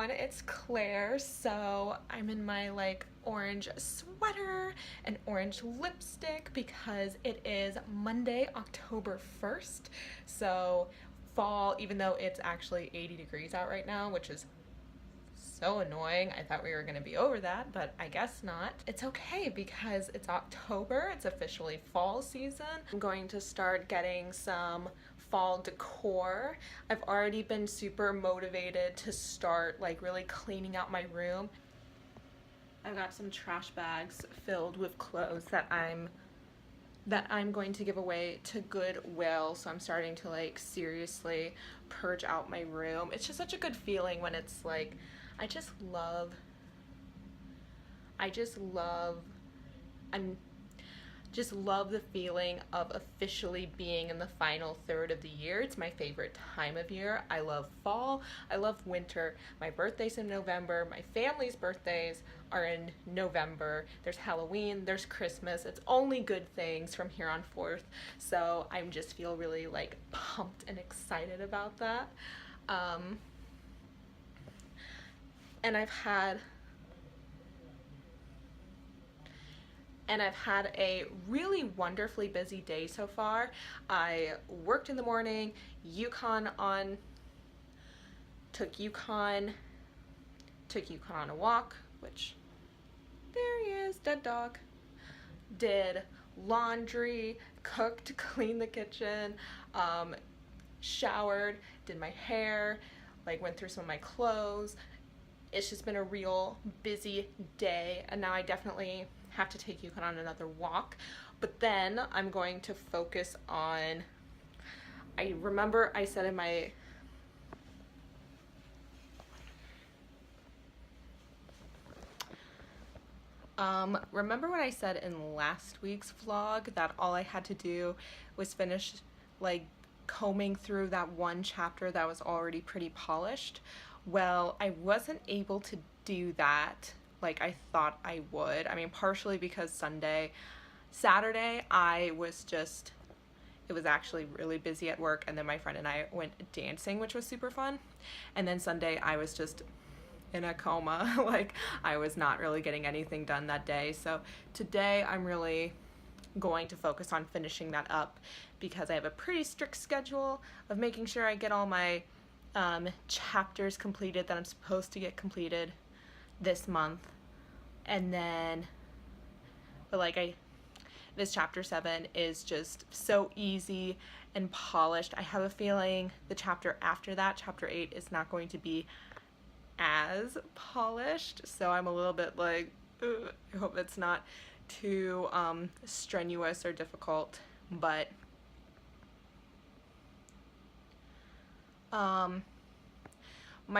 everyone, it's Claire. So I'm in my like orange sweater and orange lipstick because it is Monday, October 1st. So fall, even though it's actually 80 degrees out right now, which is so annoying. I thought we were going to be over that, but I guess not. It's okay because it's October. It's officially fall season. I'm going to start getting some fall decor. I've already been super motivated to start like really cleaning out my room. I've got some trash bags filled with clothes that I'm going to give away to Goodwill, so I'm starting to like seriously purge out my room. It's just such a good feeling when it's like I just love I'm just love the feeling of officially being in the final third of the year. It's my favorite time of year. I love fall. I love winter. My birthday's in November. My family's birthdays are in November. There's Halloween. There's Christmas. It's only good things from here on forth. So I just feel really like pumped and excited about that. And I've had a really wonderfully busy day so far. I worked in the morning, took Yukon on a walk, which, there he is, dead dog. Did laundry, cooked, cleaned the kitchen, showered, did my hair, like went through some of my clothes. It's just been a real busy day, and now I definitely have to take Yukon on another walk, but then I'm going to focus on, I remember I said in my remember what I said in last week's vlog that all I had to do was finish like combing through that one chapter that was already pretty polished? Well, I wasn't able to do that like I thought I would. I mean, partially because Saturday, it was actually really busy at work, and then my friend and I went dancing, which was super fun. And then Sunday, I was just in a coma. Like, I was not really getting anything done that day. So today, I'm really going to focus on finishing that up because I have a pretty strict schedule of making sure I get all my chapters completed that I'm supposed to get completed this month. And then, this chapter 7 is just so easy and polished. I have a feeling the chapter after that, chapter 8, is not going to be as polished, so I'm a little bit like, ugh, I hope it's not too strenuous or difficult. But my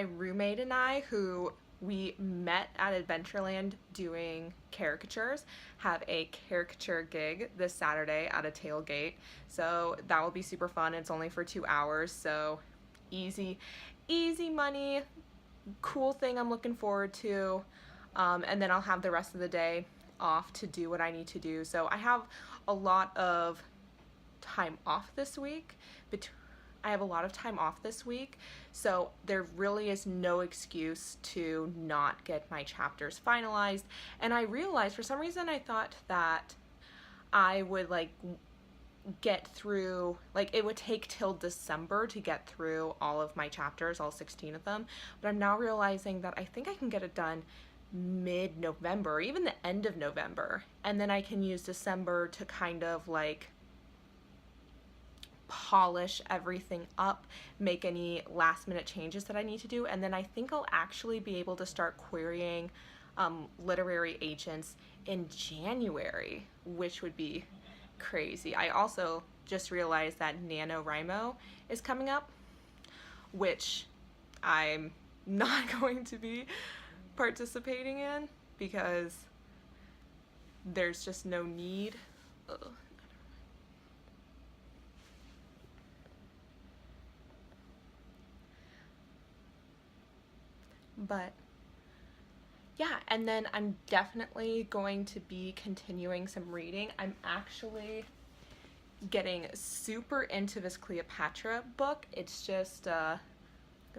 roommate and I, who we met at Adventureland doing caricatures, have a caricature gig this Saturday at a tailgate, so that will be super fun. It's only for 2 hours, so easy money, cool thing I'm looking forward to. And then I'll have the rest of the day off to do what I need to do. So I have a lot of time off this week. So there really is no excuse to not get my chapters finalized. And I realized for some reason I thought that I would like get through, like it would take till December to get through all of my chapters, all 16 of them. But I'm now realizing that I think I can get it done mid-November, or even the end of November. And then I can use December to kind of like polish everything up, make any last minute changes that I need to do, and then I think I'll actually be able to start querying literary agents in January, which would be crazy. I also just realized that NaNoWriMo is coming up, which I'm not going to be participating in because there's just no need. Ugh. But yeah, and then I'm definitely going to be continuing some reading. I'm actually getting super into this Cleopatra book. It's just, get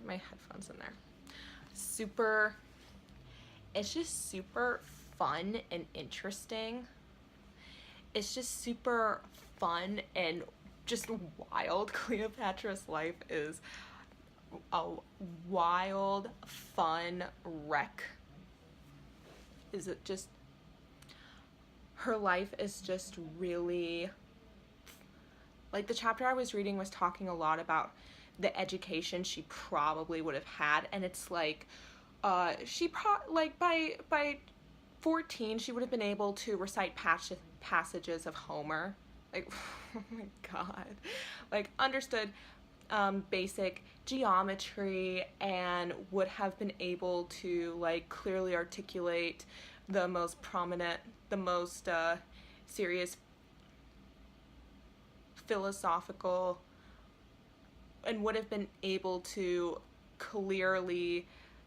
my headphones in there. super, it's just super fun and interesting. It's just super fun and just wild. Cleopatra's life is a wild, fun wreck. Is it just, her life is just really, like, the chapter I was reading was talking a lot about the education she probably would have had, and it's like, by 14 she would have been able to recite passages of Homer, like, oh my god, like, understood basic geometry, and would have been able to, like, clearly articulate the most prominent, the most serious philosophical, and would have been able to clearly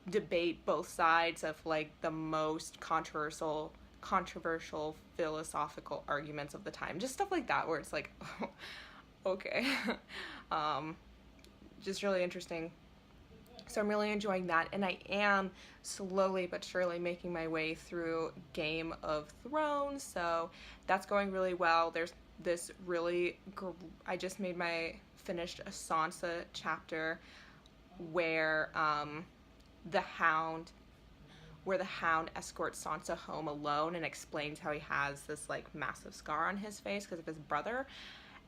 debate both sides of, like, the most controversial philosophical arguments of the time. Just stuff like that where it's like, oh, okay. Just really interesting. So I'm really enjoying that, and I am slowly but surely making my way through Game of Thrones, so that's going really well. There's this really, I just finished a Sansa chapter where the Hound escorts Sansa home alone and explains how he has this, like, massive scar on his face because of his brother,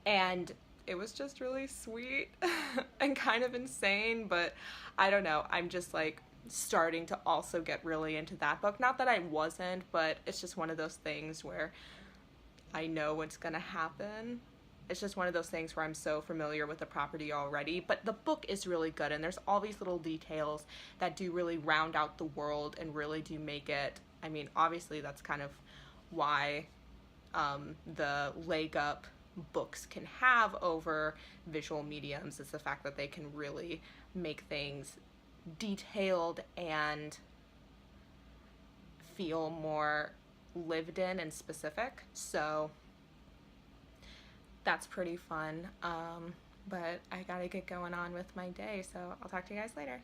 and it was just really sweet and kind of insane, but I don't know, I'm just, like, starting to also get really into that book. Not that I wasn't, but it's just one of those things where I know what's gonna happen. It's just one of those things where I'm so familiar with the property already, but the book is really good, and there's all these little details that do really round out the world and really do make it, I mean, obviously that's kind of why the leg up books can have over visual mediums, is the fact that they can really make things detailed and feel more lived in and specific. So that's pretty fun. But I gotta get going on with my day, so I'll talk to you guys later.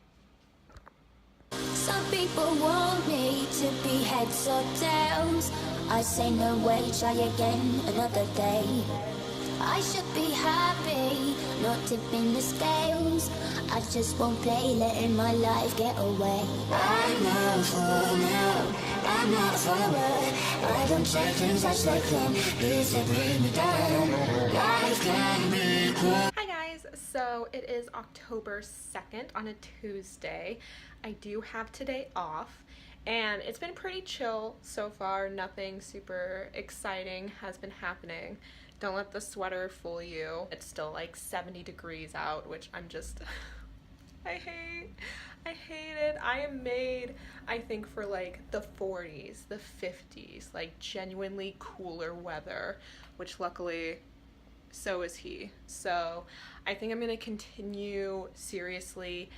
Some people want me to be heads or tails. I say no way, try again another day. I should be happy, not tipping the scales. I just won't play, letting my life get away. I'm not for now, I'm not forward. I don't say things as they come, please don't bring me down. Life can be cool. Hi guys, so it is October 2nd on a Tuesday. I do have today off, and it's been pretty chill so far. Nothing super exciting has been happening. Don't let the sweater fool you. It's still like 70 degrees out, which I'm just, I hate it. I am made, I think, for like the 40s, the 50s, like genuinely cooler weather, which luckily so is he. So I think I'm gonna continue seriously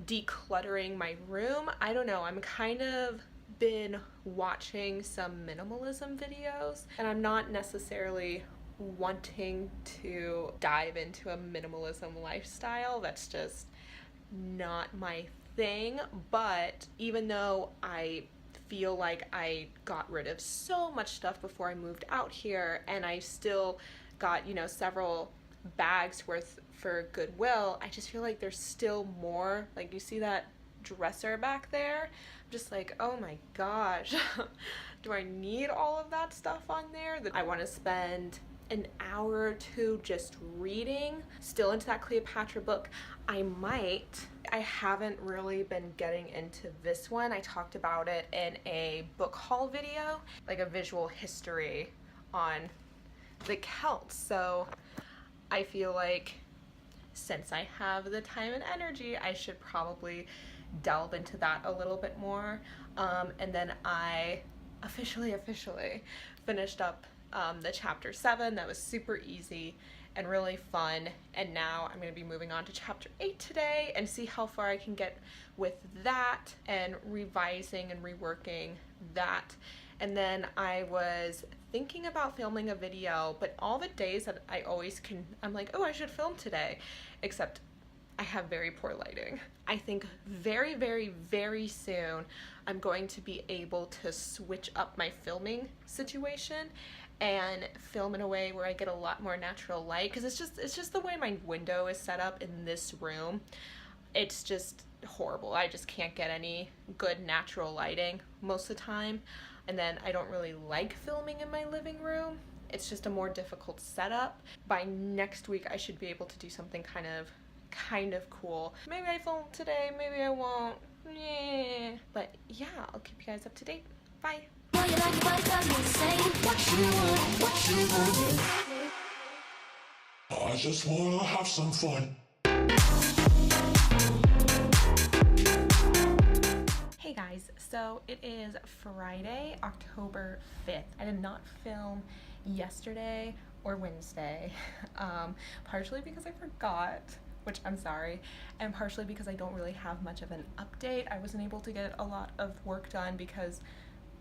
decluttering my room. I don't know, I'm kind of been watching some minimalism videos, and I'm not necessarily wanting to dive into a minimalism lifestyle. That's just not my thing. But even though I feel like I got rid of so much stuff before I moved out here, and I still got, you know, several bags worth for Goodwill, I just feel like there's still more. Like, you see that dresser back there? I'm just like, oh my gosh, do I need all of that stuff on there? I want to spend an hour or two just reading, still into that Cleopatra book. I haven't really been getting into this one. I talked about it in a book haul video, like a visual history on the Celts. So I feel like since I have the time and energy, I should probably delve into that a little bit more. And then I officially finished up the chapter 7. That was super easy and really fun, and now I'm going to be moving on to chapter 8 today and see how far I can get with that and revising and reworking that. And then I was thinking about filming a video, but all the days that I always I'm like, oh, I should film today, except I have very poor lighting. I think very, very, very soon I'm going to be able to switch up my filming situation and film in a way where I get a lot more natural light, because it's just the way my window is set up in this room. It's just horrible. I just can't get any good natural lighting most of the time. And then I don't really like filming in my living room. It's just a more difficult setup. By next week I should be able to do something kind of cool. Maybe I film today, maybe I won't. Yeah. But yeah, I'll keep you guys up to date. Bye. I just wanna have some fun. Hey guys, so it is Friday, October 5th. I did not film yesterday or Wednesday, partially because I forgot, which I'm sorry, and partially because I don't really have much of an update. I wasn't able to get a lot of work done because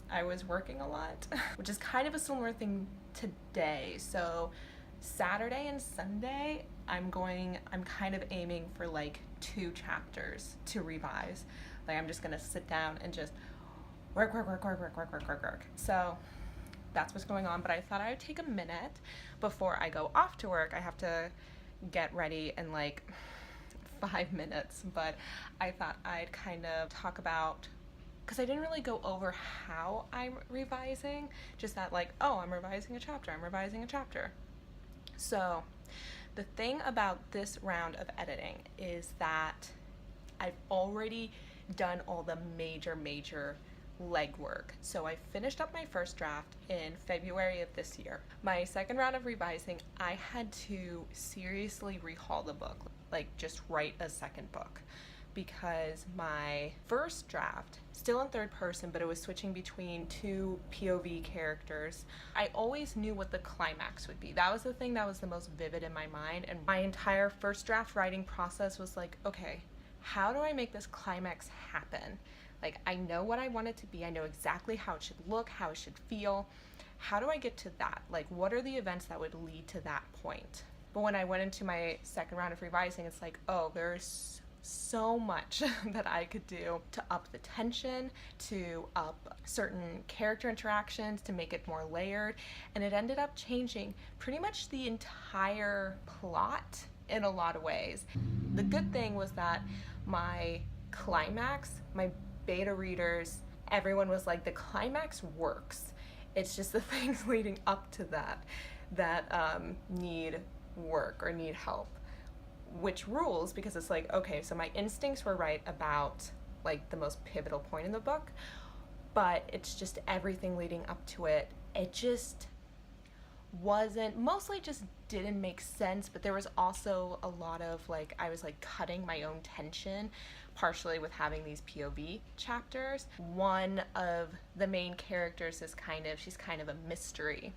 I was working a lot, which is kind of a similar thing today. So Saturday and Sunday, I'm kind of aiming for like 2 chapters to revise. Like I'm just gonna sit down and just work. So that's what's going on, but I thought I would take a minute before I go off to work. I have to get ready in like 5 minutes, but I thought I'd kind of talk about, because I didn't really go over how I'm revising, just that like, oh, I'm revising a chapter. So the thing about this round of editing is that I've already done all the major legwork. So I finished up my first draft in February of this year. My second round of revising, I had to seriously rehaul the book, like just write a second book, because my first draft, still in third person, but it was switching between 2 POV characters. I always knew what the climax would be. That was the thing that was the most vivid in my mind, and my entire first draft writing process was like, okay, how do I make this climax happen? Like, I know what I want it to be. I know exactly how it should look, how it should feel. How do I get to that? Like, what are the events that would lead to that point? But when I went into my second round of revising, it's like, oh, there's so much that I could do to up the tension, to up certain character interactions, to make it more layered. And it ended up changing pretty much the entire plot in a lot of ways. The good thing was that my climax, my beta readers, everyone was like, the climax works. It's just the things leading up to that need work or need help, which rules, because it's like, okay, so my instincts were right about like the most pivotal point in the book, but it's just everything leading up to it. It just mostly just didn't make sense, but there was also a lot of like, I was like cutting my own tension, partially with having these POV chapters. One of the main characters is she's kind of a mystery,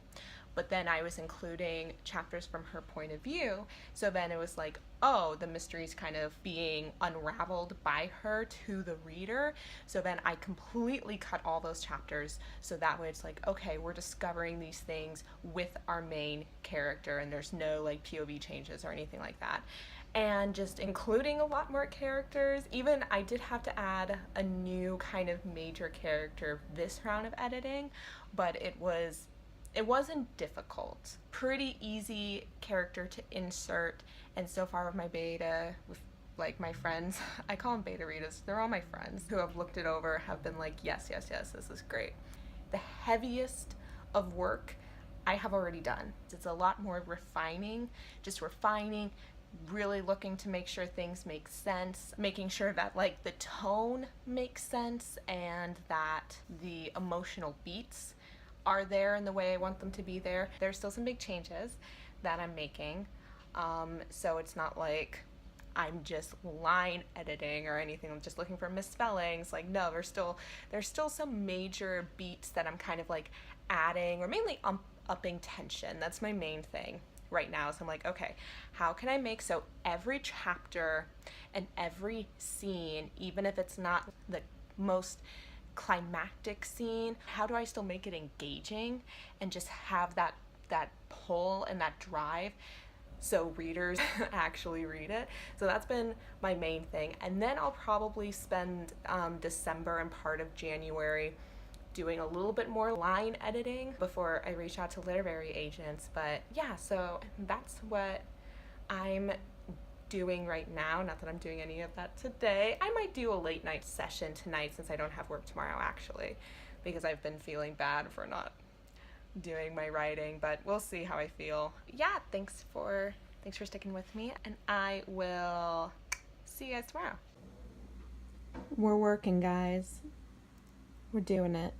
but then I was including chapters from her point of view, so then it was like, oh, the mystery's kind of being unraveled by her to the reader, so then I completely cut all those chapters, so that way it's like, okay, we're discovering these things with our main character, and there's no like POV changes or anything like that. And just including a lot more characters. Even I did have to add a new kind of major character this round of editing, but it wasn't difficult. Pretty easy character to insert, and so far with my beta, with like my friends, I call them beta readers, they're all my friends who have looked it over, have been like, yes, this is great. The heaviest of work I have already done. It's a lot more refining, really looking to make sure things make sense, making sure that like the tone makes sense and that the emotional beats are there in the way I want them to be there. There's still some big changes that I'm making, so it's not like I'm just line editing or anything. I'm just looking for misspellings. Like, no, there's still some major beats that I'm kind of like adding, or mainly upping tension. That's my main thing right now. So I'm like, okay, how can I make so every chapter and every scene, even if it's not the most climactic scene, how do I still make it engaging and just have that pull and that drive so readers actually read it. So that's been my main thing. And then I'll probably spend December and part of January doing a little bit more line editing before I reach out to literary agents. But yeah, so that's what I'm doing right now. Not that I'm doing any of that today. I might do a late night session tonight since I don't have work tomorrow, actually, because I've been feeling bad for not doing my writing, but we'll see how I feel. Yeah, thanks for sticking with me, and I will see you guys tomorrow. We're working, guys. We're doing it.